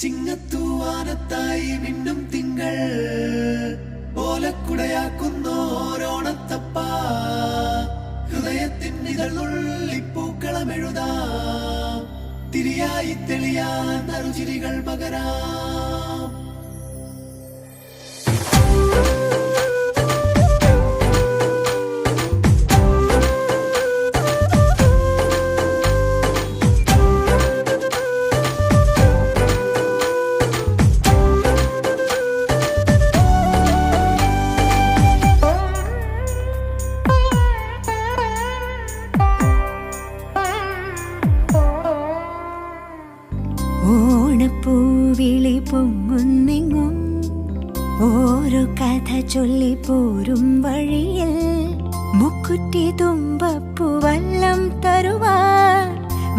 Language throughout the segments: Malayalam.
ചിങ്ങത്തൂവാനത്തായി മിന്നും തിങ്കൾ ഓലക്കുടയാക്കുന്നോരോണത്തപ്പ ഹൃദയത്തിൻ ഇതളുള്ളിപ്പൂക്കളമെഴുതാം തിരിയായി തെളിയാൻ നറുചിരികൾ പകരാം. ഓണപ്പൂവിളി പൊങ്ങുന്നെങ്ങും ഓരോ കഥ ചൊല്ലി പോരും വഴിയിൽ മുക്കുറ്റി തുമ്പപ്പൂവല്ലം തരുവാൻ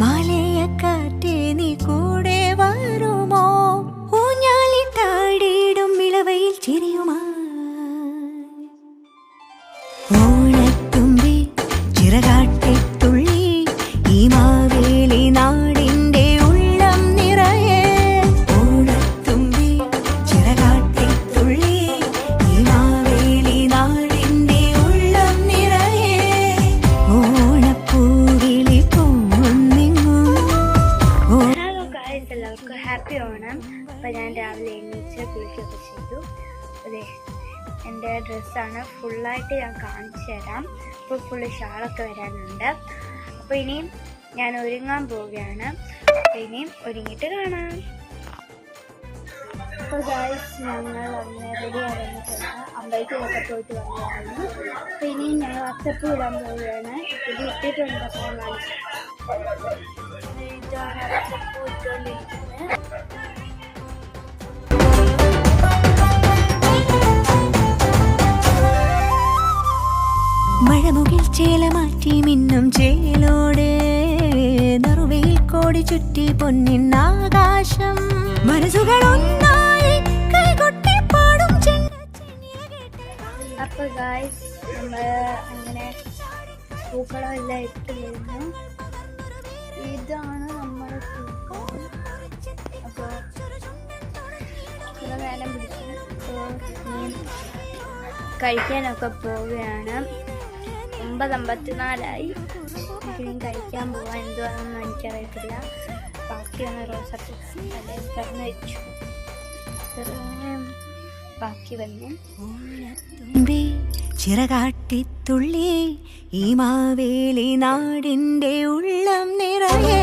മാലയക്കാറ്റേ നീ കൂടെ വരുമോ? ഊഞ്ഞാലിട്ടാടിയിടും ഇളവയിൽ ചിരിയുമാ ഓണത്തുമ്പി ചിറകാട്ടിത്തുള്ളി ഈ മാവേലി നാടിന്റെ ഹാപ്പി ഓണം. അപ്പോൾ ഞാൻ രാവിലെ എണീച്ച് കുളിക്കുകയൊക്കെ ചെയ്തു. അതെ, എൻ്റെ ഡ്രസ്സാണ് ഫുള്ളായിട്ട് ഞാൻ കാണിച്ചു തരാം. ഇപ്പോൾ ഫുള്ള് ഷാളൊക്കെ വരാനുണ്ട്. അപ്പോൾ ഇനിയും ഞാൻ ഒരുങ്ങാൻ പോവുകയാണ്. ഇനിയും ഒരുങ്ങിയിട്ട് കാണാം. അപ്പോൾ ഗൈസ്, ഞങ്ങൾ അങ്ങനെ റെഡി ആയിരുന്നിട്ടുണ്ട്. അമ്പലത്തിലൊക്കെ പോയിട്ട് വന്നതാണ്. അപ്പോൾ ഇനിയും ഞങ്ങൾ അത്തപ്പൂ ഇടാൻ പോവുകയാണ്. ഇത് ഇട്ടിട്ടുണ്ട്. അപ്പോൾ ഇതാണ് അത്തപ്പൂ ഇട്ടുകൊണ്ടിരിക്കുന്നത്. മഴമുകിൽ ചേല മാറ്റി മിന്നും ചേലോടെ നറുവയിൽ കോടി ചുറ്റി പൊന്നിന്നാകാശം മനസ്സുകൾ ഒന്നായി കൈകൊട്ടി പാടും. അപ്പോൾ ഗായ്സ്, നമ്മൾ അങ്ങനെ പൂക്കളമെല്ലാം ഇട്ട് വരുന്നു. ഇതാണ് നമ്മുടെ പൂക്കൾ. അപ്പോൾ ഇവിടെ നേരം പിടിക്കും. കഴിക്കാനൊക്കെ പോവുകയാണ്. 9:54 ഇനിയും കഴിക്കാൻ പോവാൻ എന്തുവാണെന്ന് എനിക്കറിയത്തില്ല. ബാക്കിയാണ് റോസപ്പൂ തുറന്ന് വെച്ചു. ബാക്കി വന്നു ചിറകാട്ടിത്തുള്ളി ഈ മാവേലി നാടിന്റെ ഉള്ളം നിറയെ